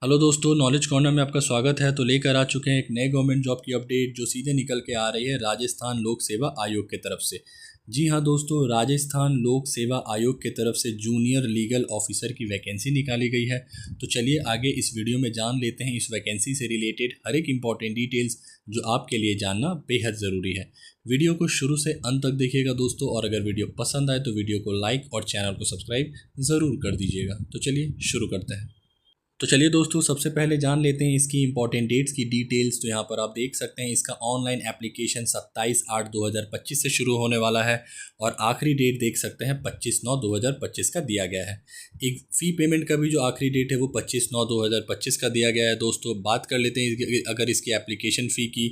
Hello दोस्तों, knowledge corner में आपका स्वागत है। तो लेकर आ चुके हैं एक नए गवर्नमेंट जॉब की अपडेट जो सीधे निकल के आ रही है राजस्थान लोक सेवा आयोग की तरफ से। जी हाँ दोस्तों, राजस्थान लोक सेवा आयोग की तरफ से जूनियर लीगल ऑफिसर की वैकेंसी निकाली गई है। तो चलिए आगे इस वीडियो में जान लेते हैं इस वैकेंसी से रिलेटेड हर एक इम्पॉर्टेंट डिटेल्स जो आपके लिए जानना बेहद ज़रूरी है। वीडियो को शुरू से अंत तक देखिएगा दोस्तों, और अगर वीडियो पसंद आए तो वीडियो को लाइक और चैनल को सब्सक्राइब ज़रूर कर दीजिएगा। तो चलिए शुरू करते हैं। तो चलिए दोस्तों, सबसे पहले जान लेते हैं इसकी इंपॉर्टेंट डेट्स की डिटेल्स। तो यहाँ पर आप देख सकते हैं इसका ऑनलाइन एप्लीकेशन 27/8/2025 से शुरू होने वाला है और आखिरी डेट देख सकते हैं 25/9/2025 का दिया गया है। एक फ़ी पेमेंट का भी जो आखिरी डेट है वो 25/9/2025 का दिया गया है। दोस्तों बात कर लेते हैं अगर इसकी एप्लीकेशन फ़ी की,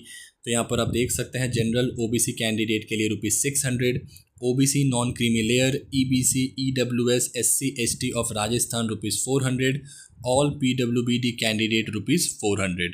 तो यहाँ पर आप देख सकते हैं जनरल ओबीसी कैंडिडेट के लिए ₹600, OBC non creamy layer, EBC, EWS, SC ST of Rajasthan ₹400, all PWBD candidate ₹400।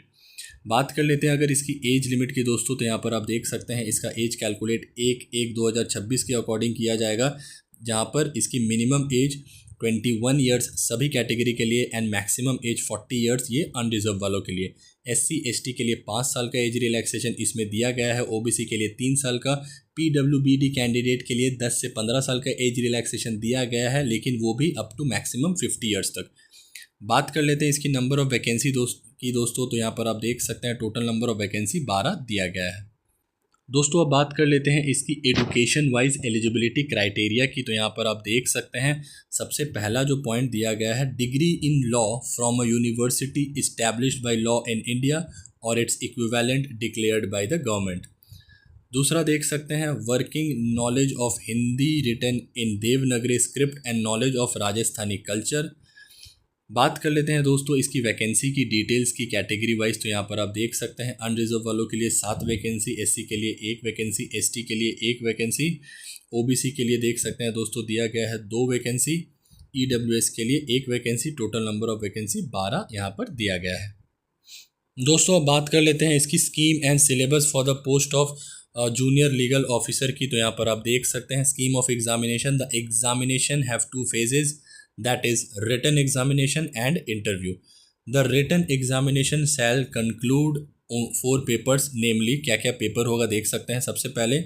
बात कर लेते हैं अगर इसकी एज लिमिट की दोस्तों, तो यहाँ पर आप देख सकते हैं इसका एज कैलकुलेट 1/1/2026 के अकॉर्डिंग किया जाएगा, जहाँ पर इसकी मिनिमम एज 21 ईयर्स सभी कैटेगरी के लिए एंड मैक्सिमम एज 40 ईयर्स ये अनरिजर्व वालों के लिए। एससी एसटी के लिए 5 साल का एज रिलैक्सेशन इसमें दिया गया है, ओबीसी के लिए 3 साल का, पीडब्ल्यूबीडी कैंडिडेट के लिए 10 से 15 साल का एज रिलैक्सेशन दिया गया है, लेकिन वो भी अप टू मैक्सिमम 50 ईयर्स तक। बात कर लेते हैं इसकी नंबर ऑफ़ वैकेंसी दोस्तों, तो यहाँ पर आप देख सकते हैं टोटल नंबर ऑफ़ वैकेंसी 12 दिया गया है। दोस्तों अब बात कर लेते हैं इसकी एजुकेशन वाइज एलिजिबिलिटी क्राइटेरिया की। तो यहाँ पर आप देख सकते हैं सबसे पहला जो पॉइंट दिया गया है, degree in law from a university established by law in India और its equivalent declared by the government. दूसरा देख सकते हैं working knowledge of Hindi written in Devanagari script and knowledge of Rajasthani culture. बात कर लेते हैं दोस्तों इसकी वैकेंसी की डिटेल्स की कैटेगरी वाइज। तो यहाँ पर आप देख सकते हैं अनरिजर्व वालों के लिए 7 वैकेंसी, एससी के लिए 1 वैकेंसी, एसटी के लिए 1 वैकेंसी, ओबीसी के लिए देख सकते हैं दोस्तों दिया गया है 2 वैकेंसी, ईडब्ल्यूएस के लिए 1 vacancy. Total number of vacancy 12 यहाँ पर दिया गया है। दोस्तों अब बात कर लेते हैं इसकी scheme and syllabus for the post of junior legal officer की। तो यहाँ पर आप देख सकते हैं scheme of examination, the examination have 2 phases, that is written examination and interview. The written examination shall conclude 4 papers, namely क्या क्या पेपर होगा देख सकते हैं। सबसे पहले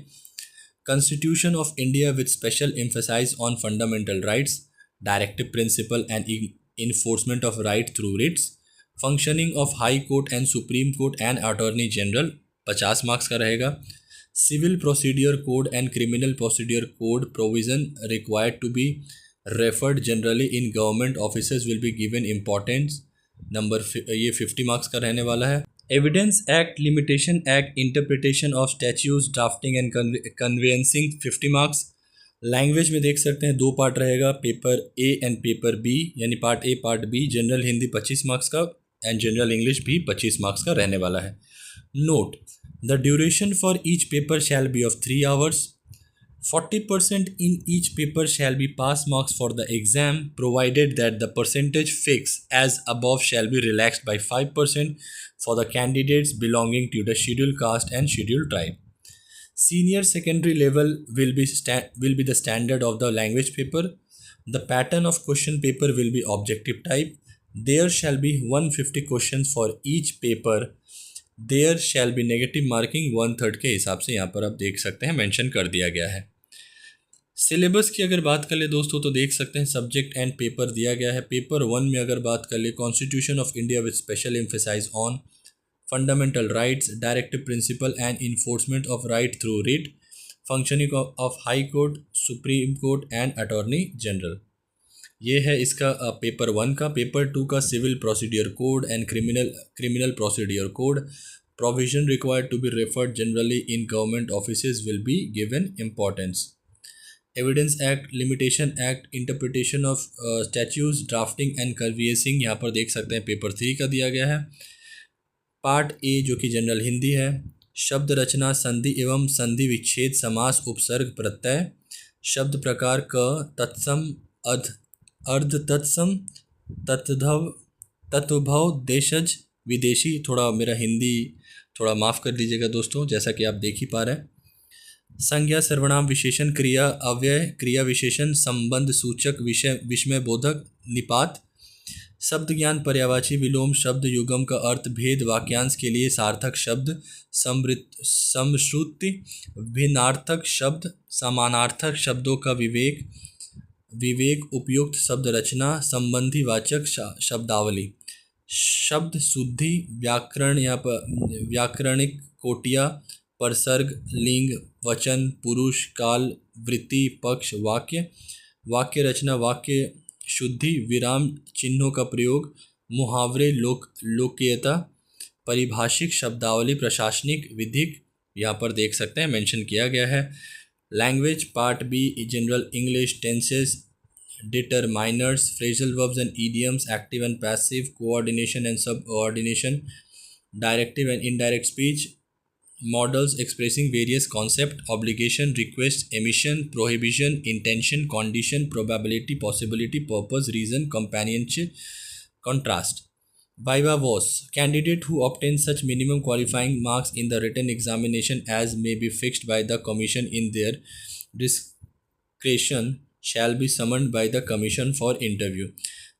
Constitution of India with special emphasis on fundamental rights, directive principle and enforcement of right through writs, functioning of High Court and Supreme Court and Attorney General 50 marks का रहेगा। Civil Procedure Code and Criminal Procedure Code provision required to be referred generally in government offices will be given importance, number ये 50 marks का रहने वाला है। Evidence act, limitation act, interpretation of statutes, drafting and conveyancing 50 marks. Language में देख सकते हैं 2 part रहेगा, paper A and paper B, यानी part A part B. General Hindi 25 marks का एंड जनरल इंग्लिश भी 25 मार्क्स का रहने वाला है। Note, the duration for each paper shall be of 3 hours, 40% in each paper shall be pass marks for the exam, provided that the percentage fixed as above shall be relaxed by 5% for the candidates belonging to the scheduled caste and scheduled tribe. Senior secondary level will be the standard of the language paper. The pattern of question paper will be objective type. There shall be 150 questions for each paper. There shall be negative marking 1/3 के हिसाब से यहाँ पर आप देख सकते हैं mention कर दिया गया है। सिलेबस की अगर बात कर ले दोस्तों, तो देख सकते हैं सब्जेक्ट एंड पेपर दिया गया है। पेपर 1 में अगर बात कर ले, constitution of India with special emphasise on fundamental rights, directive principle and enforcement of right through writ, functioning of high court, supreme court and attorney general. ये है इसका पेपर 1 का। पेपर 2 का civil procedure code and criminal procedure code, provision required to be referred generally in government offices will be given importance. Evidence act, limitation act, interpretation of statutes, drafting and conveyancing यहाँ पर देख सकते हैं paper 3 का दिया गया है। Part A जो कि जनरल हिंदी है, शब्द रचना, संधि एवं संधि विच्छेद, समास, उपसर्ग, प्रत्यय, शब्द प्रकार क, तत्सम, अर्ध तत्सम, तत्भव, तत्भव, देशज, विदेशी। थोड़ा मेरा हिंदी थोड़ा माफ़ कर दीजिएगा दोस्तों, जैसा कि आप देख ही पा रहे हैं। संज्ञा, सर्वनाम, विशेषण, क्रिया, अव्यय, क्रिया विशेषण, संबंध सूचक, विषय, विस्मय बोधक, निपात, शब्द ज्ञान पर्यायवाची विलोम शब्द युगम का अर्थ भेद वाक्यांश के लिए सार्थक शब्द समश्रुति भिन्नार्थक शब्द समानार्थक शब्दों का विवेक उपयुक्त शब्द रचना संबंधी वाचक शब्दावली शब्द शुद्धि व्याकरण या व्याकरणिक कोटिया परसर्ग लिंग वचन पुरुष काल वृत्ति पक्ष वाक्य रचना वाक्य शुद्धि विराम चिन्हों का प्रयोग मुहावरे लोकीयता परिभाषिक शब्दावली प्रशासनिक विधिक यहाँ पर देख सकते हैं मेंशन किया गया है। Language part B general English tenses determiners phrasal verbs and idioms active and passive coordination and subordination directive and indirect speech models expressing various concept obligation request emission prohibition intention condition probability possibility purpose reason companionship contrast viva voce candidate who obtain such minimum qualifying marks in the written examination as may be fixed by the commission in their discretion shall be summoned by the commission for interview.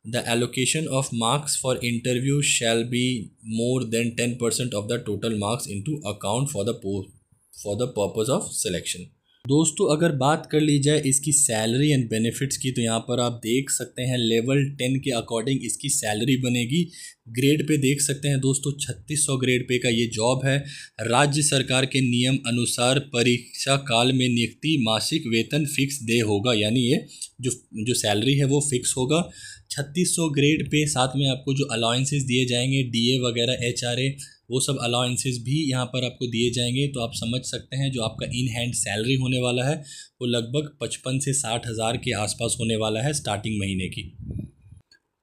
The allocation of marks for interview shall be more than 10% of the total marks into account for the purpose of selection. दोस्तों अगर बात कर ली जाए इसकी salary and benefits की तो यहाँ पर आप देख सकते हैं लेवल 10 के अकॉर्डिंग इसकी सैलरी बनेगी। ग्रेड पे देख सकते हैं दोस्तों 3600 ग्रेड पे का ये जॉब है। राज्य सरकार के नियम अनुसार परीक्षा काल में नियुक्ति मासिक वेतन फिक्स दे होगा, यानी ये जो सैलरी है वो फिक्स होगा। 3600 ग्रेड पे साथ में आपको जो अलाउंसेस दिए जाएंगे DA वगैरह HRA वो सब अलाउंसेस भी यहाँ पर आपको दिए जाएंगे। तो आप समझ सकते हैं जो आपका इन हैंड सैलरी होने वाला है वो लगभग 55 से 60 हज़ार के आसपास होने वाला है स्टार्टिंग महीने की।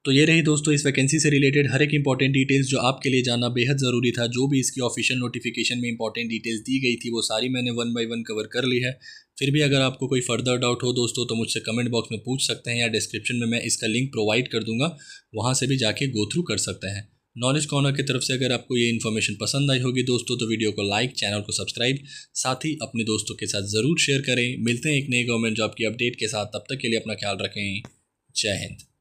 तो ये रही दोस्तों इस वैकेंसी से रिलेटेड हर एक इंपॉर्टेंट डिटेल्स जो आपके लिए जानना बेहद ज़रूरी था। जो भी इसकी ऑफिशियल नोटिफिकेशन में इंपॉर्टेंट डिटेल्स दी गई थी वो सारी मैंने 1 बाय 1 कवर कर ली है। फिर भी अगर आपको कोई फर्दर डाउट हो दोस्तों तो मुझसे कमेंट बॉक्स में पूछ सकते हैं या डिस्क्रिप्शन में मैं इसका लिंक प्रोवाइड कर दूंगा, वहाँ से भी जाके गो थ्रू कर सकते हैं। नॉलेज कॉर्नर की तरफ से अगर आपको ये इन्फॉर्मेशन पसंद आई होगी दोस्तों तो वीडियो को लाइक, चैनल को सब्सक्राइब, साथ ही अपने दोस्तों के साथ ज़रूर शेयर करें। मिलते हैं एक नई गवर्नमेंट जॉब की अपडेट के साथ, तब तक के लिए अपना ख्याल रखें। जय हिंद।